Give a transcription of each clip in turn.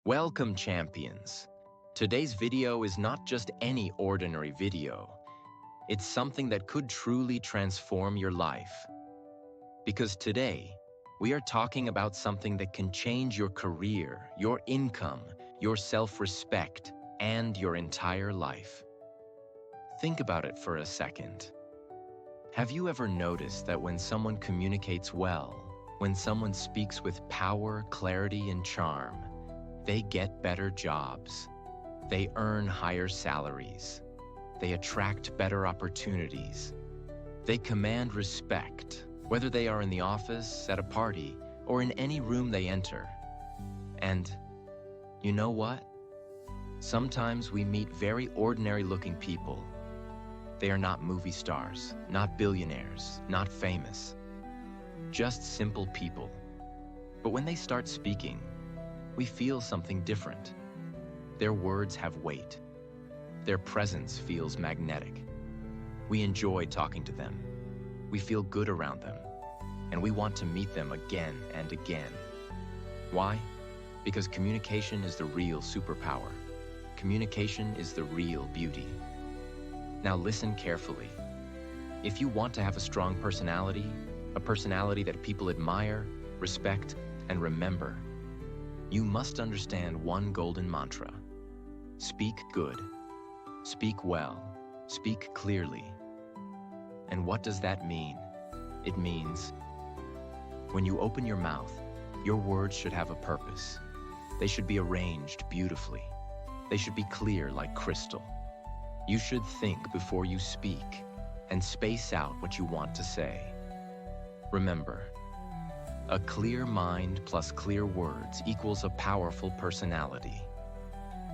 Welcome, champions. Today's video is not just any ordinary video. It's something that could truly transform your life. Because today, we are talking about something that can change your career, your income, your self-respect, and your entire life. Think about it for a second. Have you ever noticed that when someone communicates well, when someone speaks with power, clarity, and charm, they get better jobs, they earn higher salaries, they attract better opportunities, they command respect, whether they are in the office, at a party, or in any room they enter. And you know what? Sometimes we meet very ordinary-looking people. They are not movie stars, not billionaires, not famous, just simple people. But when they start speaking, we feel something different. Their words have weight. Their presence feels magnetic. We enjoy talking to them. We feel good around them. And we want to meet them again and again. Why? Because communication is the real superpower. Communication is the real beauty. Now listen carefully. If you want to have a strong personality, a personality that people admire, respect, and remember, you must understand one golden mantra. Speak good. Speak well. Speak clearly. And what does that mean? It means when you open your mouth, your words should have a purpose. They should be arranged beautifully. They should be clear like crystal. You should think before you speak and space out what you want to say. Remember, a clear mind plus clear words equals a powerful personality.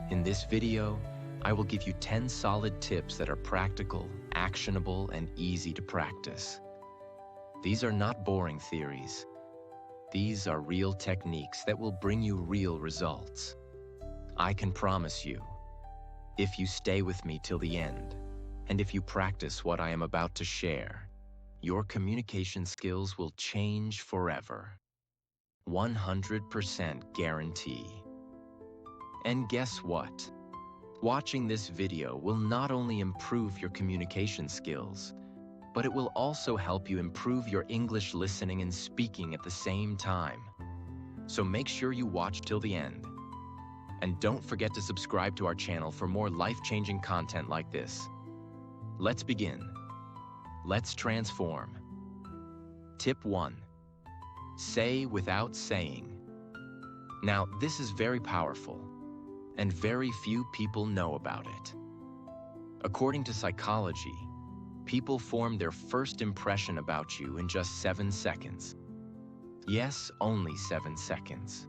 In this video, I will give you 10 solid tips that are practical, actionable, and easy to practice. These are not boring theories. These are real techniques that will bring you real results. I can promise you, if you stay with me till the end, and if you practice what I am about to share, your communication skills will change forever. 100% guarantee. And guess what? Watching this video will not only improve your communication skills, but it will also help you improve your English listening and speaking at the same time. So make sure you watch till the end. And don't forget to subscribe to our channel for more life-changing content like this. Let's begin. Let's transform. Tip 1. Say without saying. Now, this is very powerful, and very few people know about it. According to psychology, people form their first impression about you in just 7 seconds. Yes, only 7 seconds.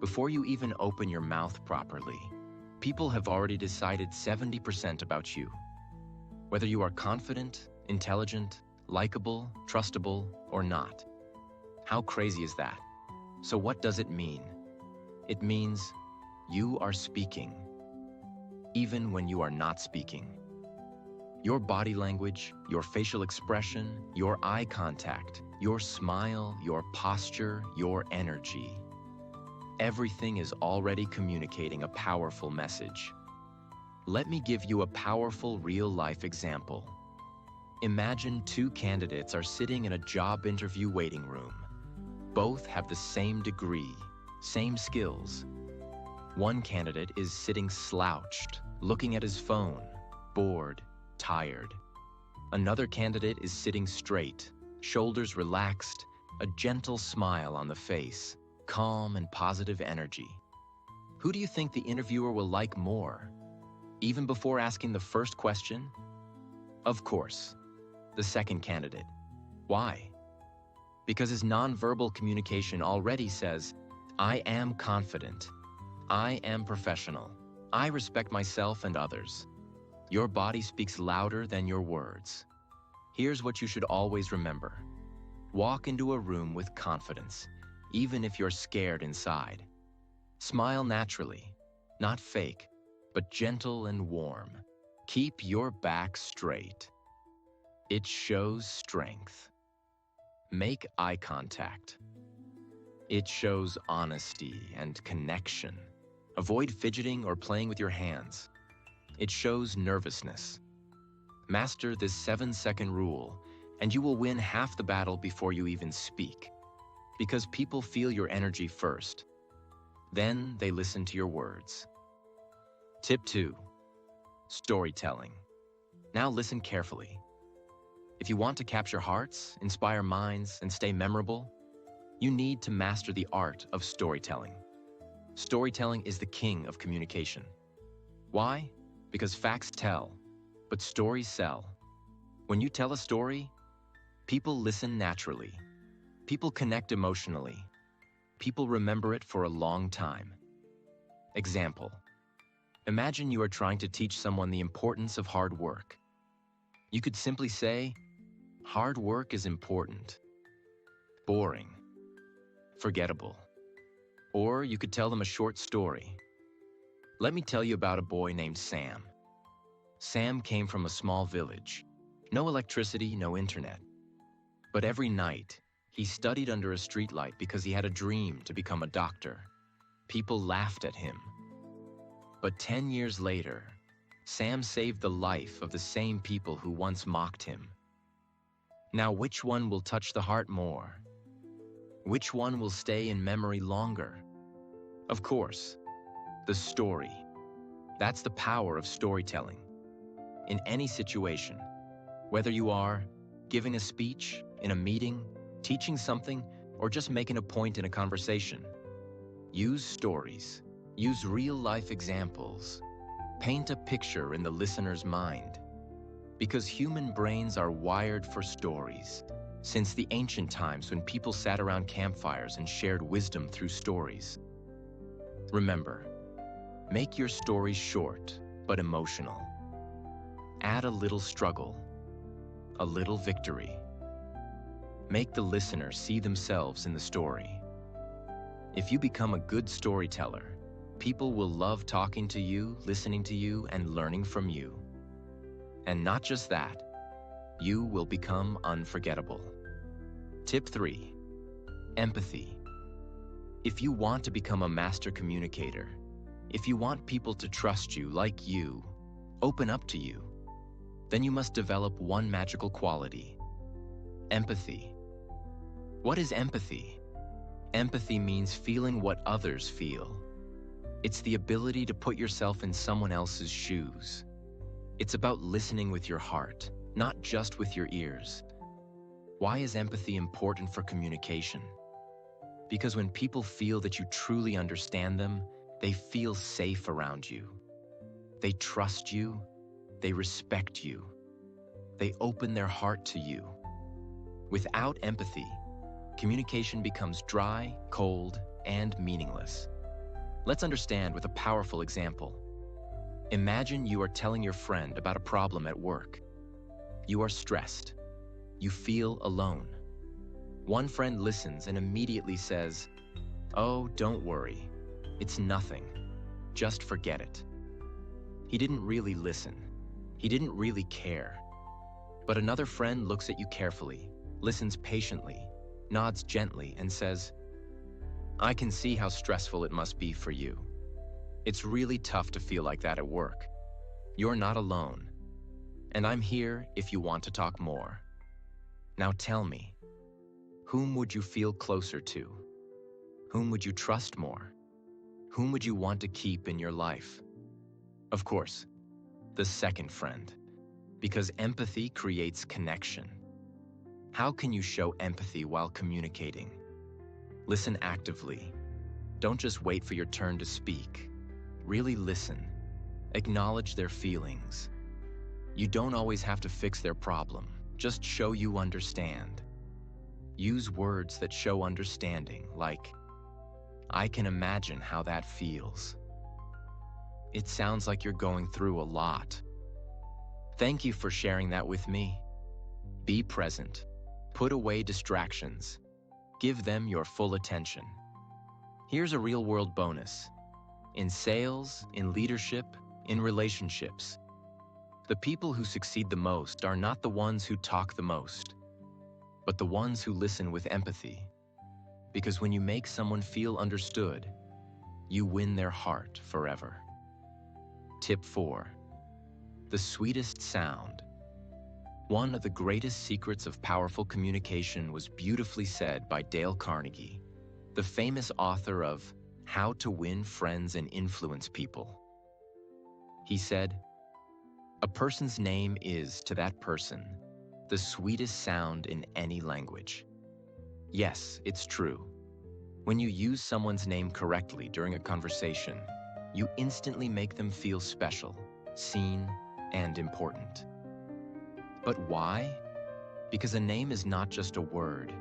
Before you even open your mouth properly, people have already decided 70% about you. Whether you are confident, intelligent, likable, trustable, or not. How crazy is that? So what does it mean? It means you are speaking, even when you are not speaking. Your body language, your facial expression, your eye contact, your smile, your posture, your energy. Everything is already communicating a powerful message. Let me give you a powerful real-life example. Imagine 2 candidates are sitting in a job interview waiting room. Both have the same degree, same skills. One candidate is sitting slouched, looking at his phone, bored, tired. Another candidate is sitting straight, shoulders relaxed, a gentle smile on the face, calm and positive energy. Who do you think the interviewer will like more? Even before asking the first question? Of course, the second candidate. Why? Because his nonverbal communication already says, I am confident. I am professional. I respect myself and others. Your body speaks louder than your words. Here's what you should always remember. Walk into a room with confidence, even if you're scared inside. Smile naturally, not fake, but gentle and warm. Keep your back straight. It shows strength. Make eye contact. It shows honesty and connection. Avoid fidgeting or playing with your hands. It shows nervousness. Master this 7-second rule, and you will win half the battle before you even speak. Because people feel your energy first. Then they listen to your words. Tip 2. Storytelling. Now listen carefully. If you want to capture hearts, inspire minds, and stay memorable, you need to master the art of storytelling. Storytelling is the king of communication. Why? Because facts tell, but stories sell. When you tell a story, people listen naturally. People connect emotionally. People remember it for a long time. Example. Imagine you are trying to teach someone the importance of hard work. You could simply say, hard work is important. Boring. Forgettable. Or you could tell them a short story. Let me tell you about a boy named Sam. Sam came from a small village. No electricity, no internet. But every night, he studied under a streetlight because he had a dream to become a doctor. People laughed at him. But 10 years later, Sam saved the life of the same people who once mocked him. Now, which one will touch the heart more? Which one will stay in memory longer? Of course, the story. That's the power of storytelling. In any situation, whether you are giving a speech, in a meeting, teaching something, or just making a point in a conversation, use stories. Use real-life examples. Paint a picture in the listener's mind. Because human brains are wired for stories. Since the ancient times when people sat around campfires and shared wisdom through stories. Remember, make your stories short but emotional. Add a little struggle, a little victory. Make the listener see themselves in the story. If you become a good storyteller, people will love talking to you, listening to you, and learning from you. And not just that, you will become unforgettable. Tip 3. Empathy. If you want to become a master communicator, if you want people to trust you like you, open up to you, then you must develop one magical quality: empathy. What is empathy? Empathy means feeling what others feel. It's the ability to put yourself in someone else's shoes. It's about listening with your heart, not just with your ears. Why is empathy important for communication? Because when people feel that you truly understand them, they feel safe around you. They trust you. They respect you. They open their heart to you. Without empathy, communication becomes dry, cold, and meaningless. Let's understand with a powerful example. Imagine you are telling your friend about a problem at work. You are stressed. You feel alone. One friend listens and immediately says, "Oh, don't worry. It's nothing. Just forget it." He didn't really listen. He didn't really care. But another friend looks at you carefully, listens patiently, nods gently, and says, "I can see how stressful it must be for you. It's really tough to feel like that at work. You're not alone. And I'm here if you want to talk more. Now tell me, whom would you feel closer to? Whom would you trust more? Whom would you want to keep in your life?" Of course, the second friend, because empathy creates connection. How can you show empathy while communicating? Listen actively. Don't just wait for your turn to speak. Really listen. Acknowledge their feelings. You don't always have to fix their problem. Just show you understand. Use words that show understanding, like, "I can imagine how that feels. It sounds like you're going through a lot. Thank you for sharing that with me." Be present. Put away distractions. Give them your full attention. Here's a real-world bonus. In sales, in leadership, in relationships, the people who succeed the most are not the ones who talk the most, but the ones who listen with empathy. Because when you make someone feel understood, you win their heart forever. Tip 4. The sweetest sound. One of the greatest secrets of powerful communication was beautifully said by Dale Carnegie, the famous author of How to Win Friends and Influence People. He said, "A person's name is, to that person, the sweetest sound in any language." Yes, it's true. When you use someone's name correctly during a conversation, you instantly make them feel special, seen, and important. But why? Because a name is not just a word.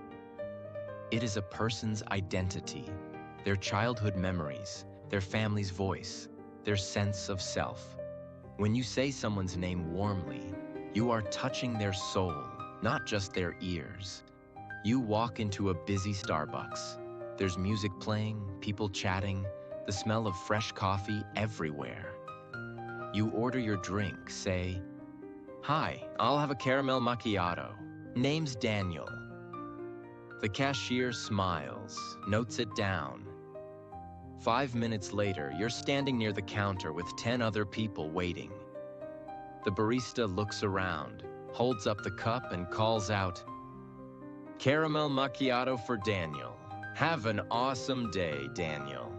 It is a person's identity, their childhood memories, their family's voice, their sense of self. When you say someone's name warmly, you are touching their soul, not just their ears. You walk into a busy Starbucks. There's music playing, people chatting, the smell of fresh coffee everywhere. You order your drink, say, "Hi, I'll have a caramel macchiato. Name's Daniel." The cashier smiles, notes it down. 5 minutes later, you're standing near the counter with 10 other people waiting. The barista looks around, holds up the cup, and calls out, "Caramel macchiato for Daniel. Have an awesome day, Daniel,"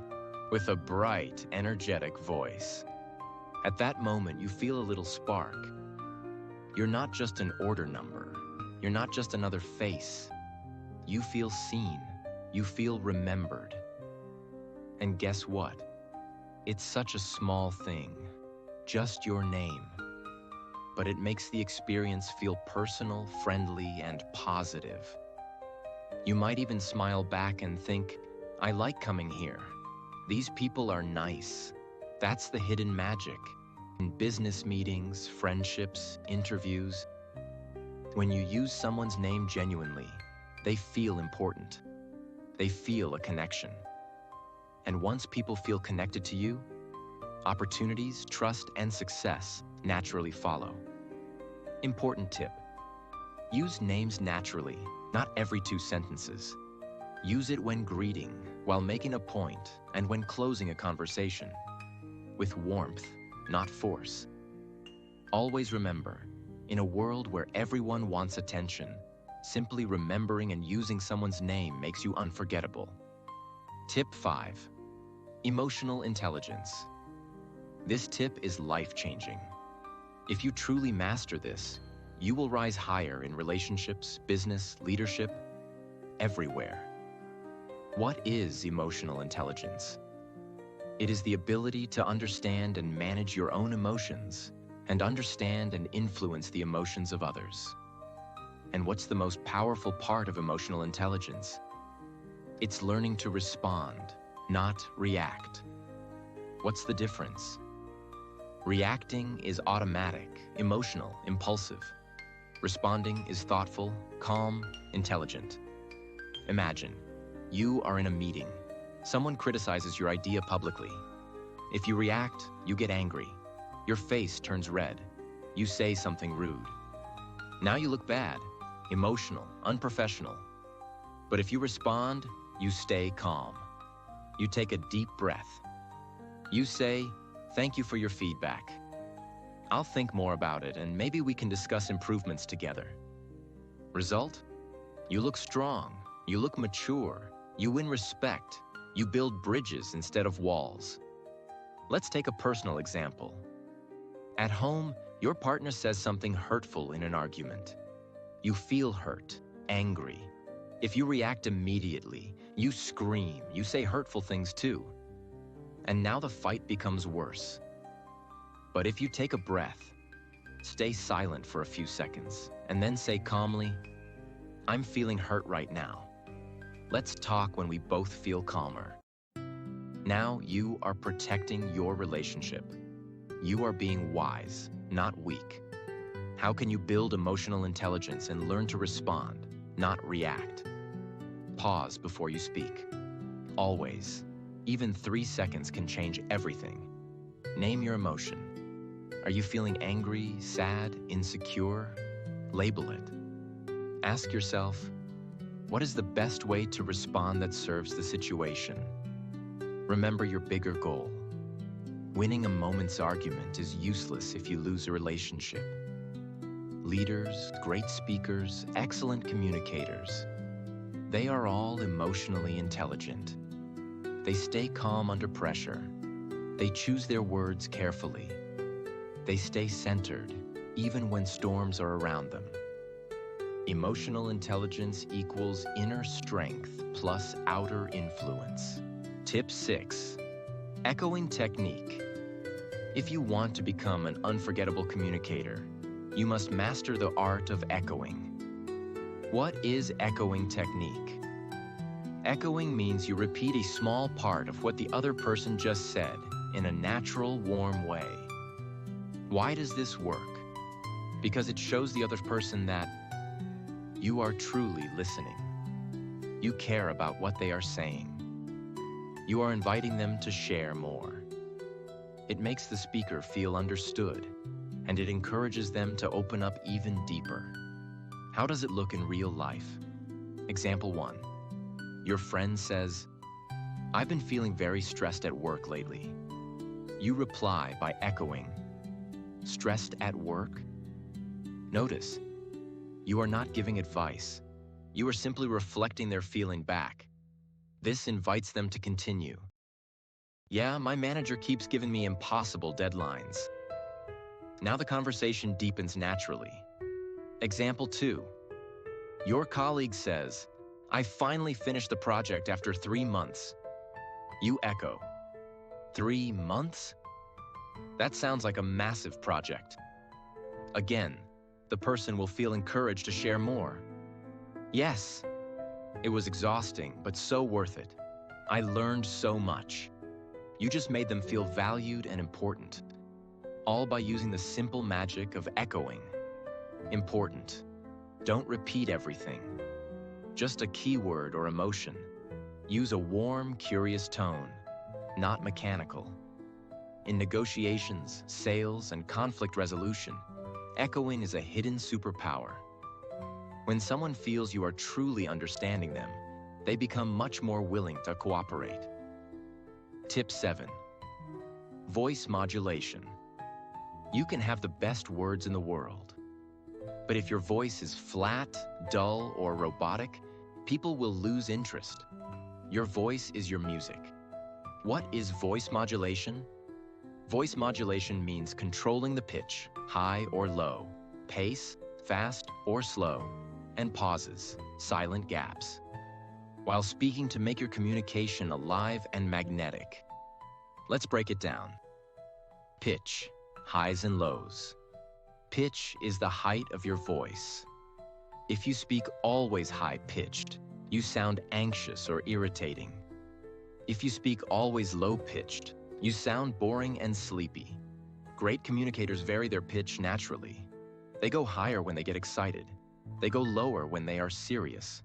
with a bright, energetic voice. At that moment, you feel a little spark. You're not just an order number. You're not just another face. You feel seen. You feel remembered. And guess what? It's such a small thing, just your name. But it makes the experience feel personal, friendly, and positive. You might even smile back and think, "I like coming here. These people are nice." That's the hidden magic. In business meetings, friendships, interviews, when you use someone's name genuinely, they feel important. They feel a connection. And once people feel connected to you, opportunities, trust, and success naturally follow. Important tip: use names naturally, not every 2 sentences. Use it when greeting, while making a point, and when closing a conversation. With warmth, not force. Always remember, in a world where everyone wants attention, simply remembering and using someone's name makes you unforgettable. Tip 5. Emotional intelligence. This tip is life-changing. If you truly master this, you will rise higher in relationships, business, leadership, everywhere. What is emotional intelligence? It is the ability to understand and manage your own emotions, and understand and influence the emotions of others. And what's the most powerful part of emotional intelligence? It's learning to respond, not react. What's the difference? Reacting is automatic, emotional, impulsive. Responding is thoughtful, calm, intelligent. Imagine, you are in a meeting. Someone criticizes your idea publicly. If you react, you get angry. Your face turns red. You say something rude. Now you look bad, emotional, unprofessional. But if you respond, you stay calm. You take a deep breath. You say, "Thank you for your feedback. I'll think more about it, and maybe we can discuss improvements together." Result? You look strong. You look mature. You win respect. You build bridges instead of walls. Let's take a personal example. At home, your partner says something hurtful in an argument. You feel hurt, angry. If you react immediately, you scream, you say hurtful things too. And now the fight becomes worse. But if you take a breath, stay silent for a few seconds, and then say calmly, "I'm feeling hurt right now. Let's talk when we both feel calmer." Now you are protecting your relationship. You are being wise, not weak. How can you build emotional intelligence and learn to respond, not react? Pause before you speak. Always. Even 3 seconds can change everything. Name your emotion. Are you feeling angry, sad, insecure? Label it. Ask yourself, what is the best way to respond that serves the situation? Remember your bigger goal. Winning a moment's argument is useless if you lose a relationship. Leaders, great speakers, excellent communicators, they are all emotionally intelligent. They stay calm under pressure. They choose their words carefully. They stay centered, even when storms are around them. Emotional intelligence equals inner strength plus outer influence. Tip 6. Echoing technique. If you want to become an unforgettable communicator, you must master the art of echoing. What is echoing technique? Echoing means you repeat a small part of what the other person just said in a natural, warm way. Why does this work? Because it shows the other person that you are truly listening. You care about what they are saying. You are inviting them to share more. It makes the speaker feel understood, and it encourages them to open up even deeper. How does it look in real life? Example 1. Your friend says, "I've been feeling very stressed at work lately." You reply by echoing, "Stressed at work?" Notice, you are not giving advice. You are simply reflecting their feeling back. This invites them to continue. "Yeah, my manager keeps giving me impossible deadlines." Now the conversation deepens naturally. Example 2. Your colleague says, "I finally finished the project after 3 months." You echo, "3 months? That sounds like a massive project." Again, the person will feel encouraged to share more. "Yes, it was exhausting, but so worth it. I learned so much." You just made them feel valued and important, all by using the simple magic of echoing. Important. Don't repeat everything. Just a keyword or emotion. Use a warm, curious tone, not mechanical. In negotiations, sales, and conflict resolution, echoing is a hidden superpower. When someone feels you are truly understanding them, they become much more willing to cooperate. Tip 7. Voice modulation. You can have the best words in the world, but if your voice is flat, dull, or robotic, people will lose interest. Your voice is your music. What is voice modulation? Voice modulation means controlling the pitch, high or low, pace, fast or slow, and pauses, silent gaps, while speaking to make your communication alive and magnetic. Let's break it down. Pitch, highs and lows. Pitch is the height of your voice. If you speak always high-pitched, you sound anxious or irritating. If you speak always low-pitched, you sound boring and sleepy. Great communicators vary their pitch naturally. They go higher when they get excited. They go lower when they are serious.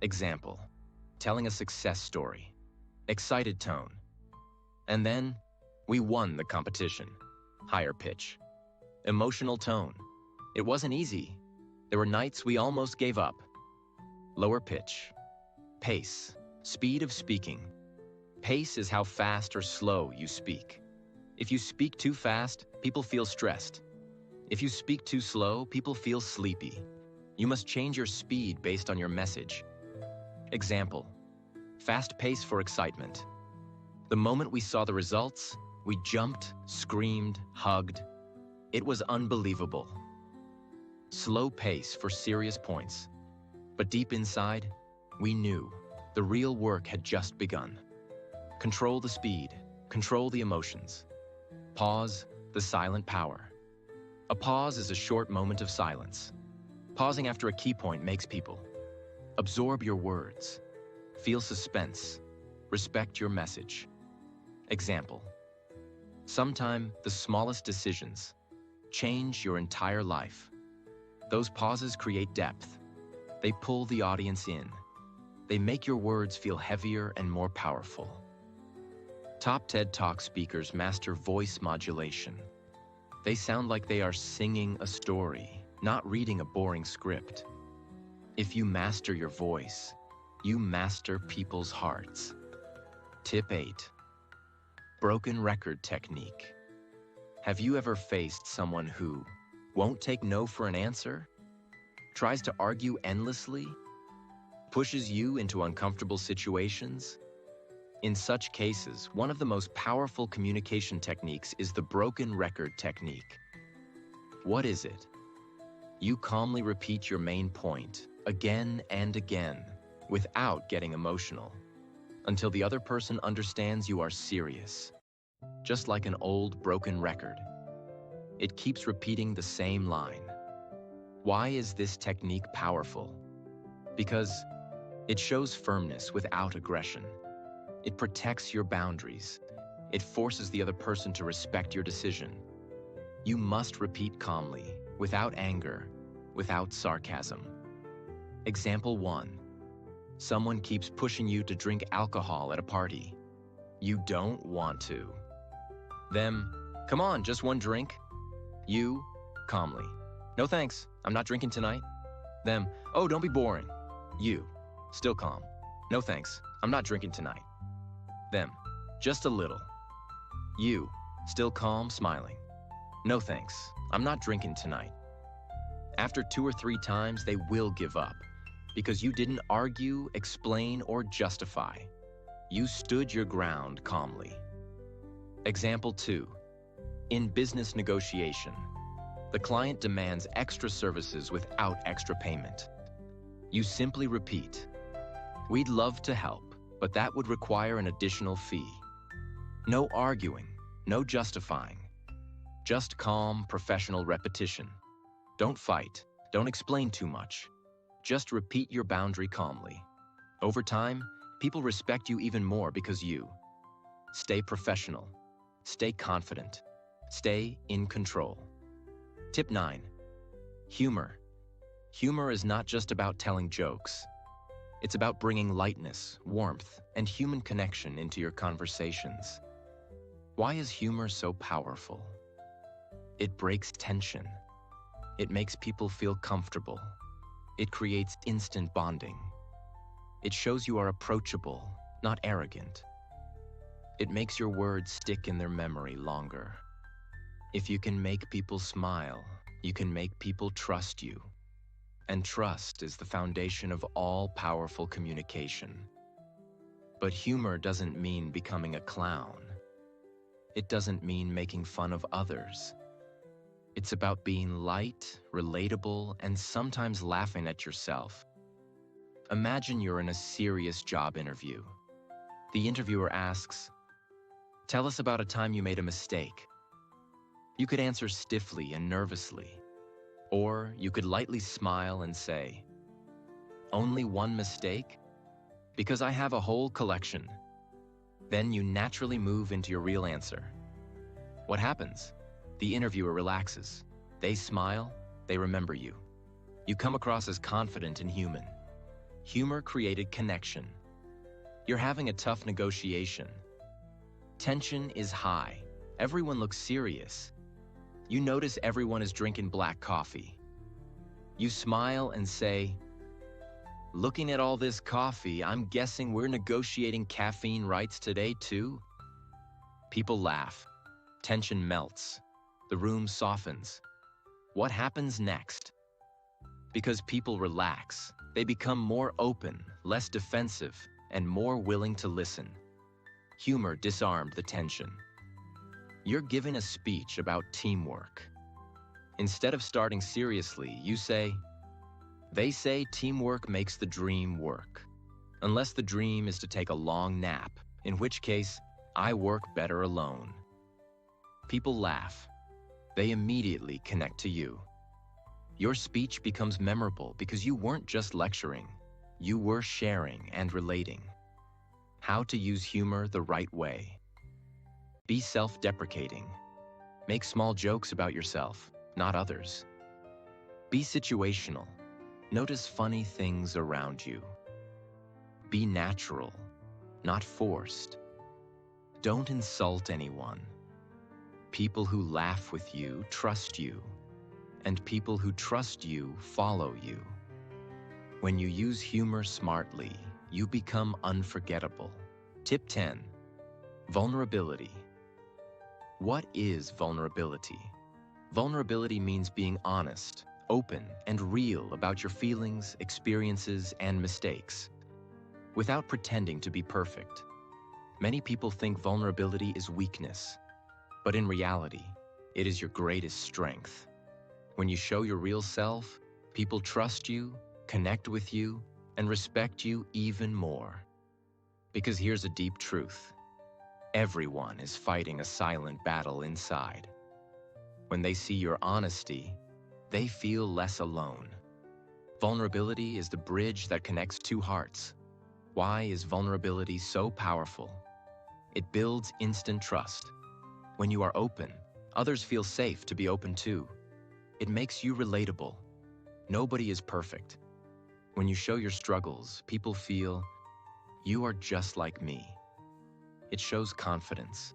Example, telling a success story. Excited tone. And then, we won the competition. Higher pitch. Emotional tone. It wasn't easy. There were nights we almost gave up. Lower pitch. Pace. Speed of speaking. Pace is how fast or slow you speak. If you speak too fast, people feel stressed. If you speak too slow, people feel sleepy. You must change your speed based on your message. Example, fast pace for excitement. The moment we saw the results, we jumped, screamed, hugged. It was unbelievable. Slow pace for serious points. But deep inside, we knew the real work had just begun. Control the speed, control the emotions. Pause, the silent power. A pause is a short moment of silence. Pausing after a key point makes people absorb your words, feel suspense, respect your message. Example, sometime the smallest decisions change your entire life. Those pauses create depth. They pull the audience in. They make your words feel heavier and more powerful. Top TED Talk speakers master voice modulation. They sound like they are singing a story, not reading a boring script. If you master your voice, you master people's hearts. Tip 8. Broken record technique. Have you ever faced someone who won't take no for an answer, tries to argue endlessly, pushes you into uncomfortable situations? In such cases, one of the most powerful communication techniques is the broken record technique. What is it? You calmly repeat your main point again and again without getting emotional until the other person understands you are serious. Just like an old broken record, it keeps repeating the same line. Why is this technique powerful? Because it shows firmness without aggression. It protects your boundaries. It forces the other person to respect your decision. You must repeat calmly, without anger, without sarcasm. Example 1. Someone keeps pushing you to drink alcohol at a party. You don't want to. Them, come on, just one drink. You, calmly, no thanks, I'm not drinking tonight. Them, oh, don't be boring. You, still calm, no thanks, I'm not drinking tonight. Them, just a little. You, still calm, smiling. No thanks, I'm not drinking tonight. After 2 or 3 times, they will give up because you didn't argue, explain, or justify. You stood your ground calmly. Example 2. In business negotiation, the client demands extra services without extra payment. You simply repeat, "We'd love to help, but that would require an additional fee." No arguing, no justifying. Just calm, professional repetition. Don't fight, don't explain too much. Just repeat your boundary calmly. Over time, people respect you even more because you stay professional, stay confident, stay in control. Tip 9. Humor. Humor is not just about telling jokes. It's about bringing lightness, warmth, and human connection into your conversations. Why is humor so powerful? It breaks tension. It makes people feel comfortable. It creates instant bonding. It shows you are approachable, not arrogant. It makes your words stick in their memory longer. If you can make people smile, you can make people trust you. And trust is the foundation of all powerful communication. But humor doesn't mean becoming a clown. It doesn't mean making fun of others. It's about being light, relatable, and sometimes laughing at yourself. Imagine you're in a serious job interview. The interviewer asks, "Tell us about a time you made a mistake." You could answer stiffly and nervously, or you could lightly smile and say, "Only one mistake? Because I have a whole collection." Then you naturally move into your real answer. What happens? The interviewer relaxes. They smile, they remember you. You come across as confident and human. Humor created connection. You're having a tough negotiation. Tension is high. Everyone looks serious. You notice everyone is drinking black coffee. You smile and say, "Looking at all this coffee, I'm guessing we're negotiating caffeine rights today too?" People laugh. Tension melts. The room softens. What happens next? Because people relax, they become more open, less defensive, and more willing to listen. Humor disarmed the tension. You're giving a speech about teamwork. Instead of starting seriously, you say, "They say teamwork makes the dream work. Unless the dream is to take a long nap, in which case, I work better alone." People laugh. They immediately connect to you. Your speech becomes memorable because you weren't just lecturing. You were sharing and relating. How to use humor the right way. Be self-deprecating. Make small jokes about yourself, not others. Be situational. Notice funny things around you. Be natural, not forced. Don't insult anyone. People who laugh with you trust you, and people who trust you follow you. When you use humor smartly, you become unforgettable. Tip 10. Vulnerability. What is vulnerability? Vulnerability means being honest, open, and real about your feelings, experiences, and mistakes, without pretending to be perfect. Many people think vulnerability is weakness, but in reality, it is your greatest strength. When you show your real self, people trust you, connect with you, and respect you even more. Because here's a deep truth. Everyone is fighting a silent battle inside. When they see your honesty, they feel less alone. Vulnerability is the bridge that connects two hearts. Why is vulnerability so powerful? It builds instant trust. When you are open, others feel safe to be open too. It makes you relatable. Nobody is perfect. When you show your struggles, people feel, you are just like me. It shows confidence.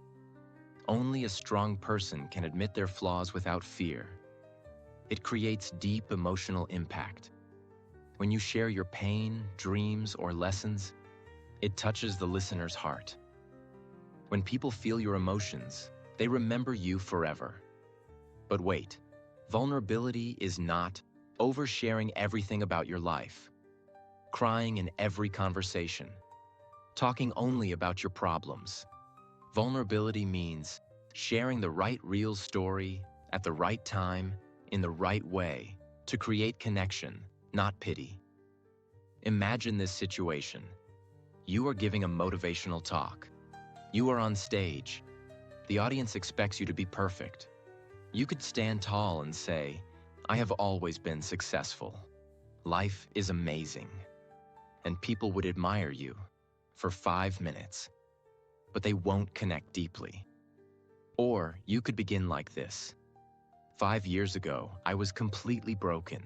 Only a strong person can admit their flaws without fear. It creates deep emotional impact. When you share your pain, dreams, or lessons, it touches the listener's heart. When people feel your emotions, they remember you forever. But wait, vulnerability is not oversharing everything about your life, crying in every conversation, talking only about your problems. Vulnerability means sharing the right real story at the right time, in the right way, to create connection, not pity. Imagine this situation. You are giving a motivational talk. You are on stage. The audience expects you to be perfect. You could stand tall and say, I have always been successful. Life is amazing. And people would admire you for 5 minutes, but they won't connect deeply. Or you could begin like this. 5 years ago, I was completely broken.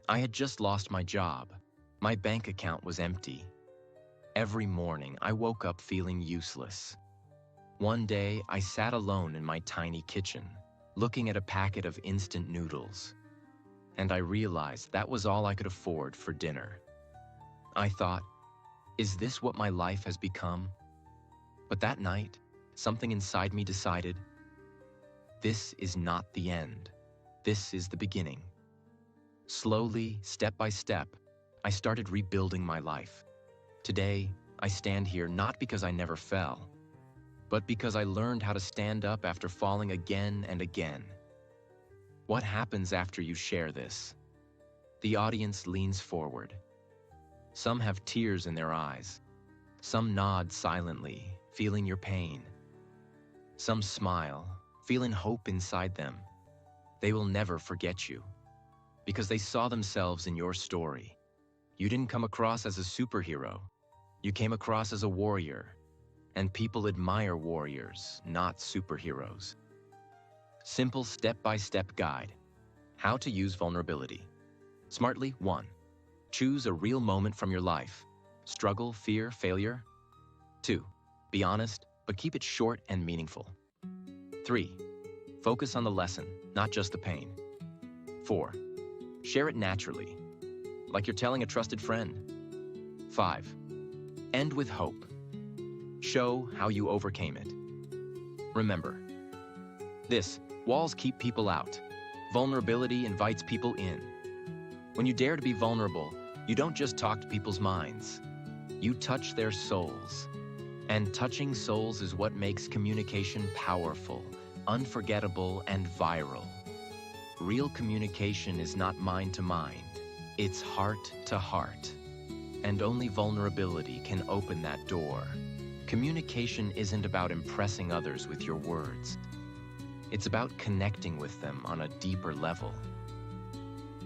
I had just lost my job. My bank account was empty. Every morning, I woke up feeling useless. One day, I sat alone in my tiny kitchen, looking at a packet of instant noodles. And I realized that was all I could afford for dinner. I thought, is this what my life has become? But that night, something inside me decided, this is not the end. This is the beginning. Slowly, step by step, I started rebuilding my life. Today, I stand here not because I never fell, but because I learned how to stand up after falling again and again. What happens after you share this? The audience leans forward. Some have tears in their eyes. Some nod silently, feeling your pain. Some smile, feeling hope inside them. They will never forget you, because they saw themselves in your story. You didn't come across as a superhero. You came across as a warrior. And people admire warriors, not superheroes. Simple step-by-step guide. How to use vulnerability. Smartly, 1. Choose a real moment from your life. Struggle, fear, failure. 2. Be honest, but keep it short and meaningful. 3. Focus on the lesson, not just the pain. 4. Share it naturally, like you're telling a trusted friend. 5. End with hope. Show how you overcame it. Remember, walls keep people out. Vulnerability invites people in. When you dare to be vulnerable, you don't just talk to people's minds. You touch their souls. And touching souls is what makes communication powerful, unforgettable, and viral. Real communication is not mind to mind. It's heart to heart. And only vulnerability can open that door. Communication isn't about impressing others with your words. It's about connecting with them on a deeper level.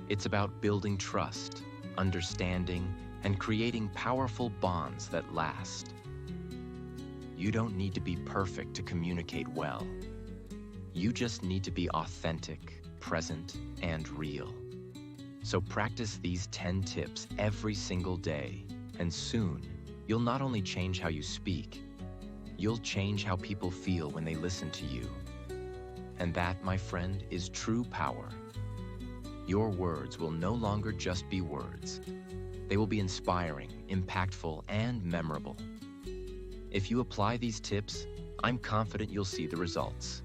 It's about building trust, understanding, and creating powerful bonds that last. You don't need to be perfect to communicate well. You just need to be authentic, present, and real. So practice these 10 tips every single day, and soon, you'll not only change how you speak, you'll change how people feel when they listen to you. And that, my friend, is true power. Your words will no longer just be words. They will be inspiring, impactful, and memorable. If you apply these tips, I'm confident you'll see the results.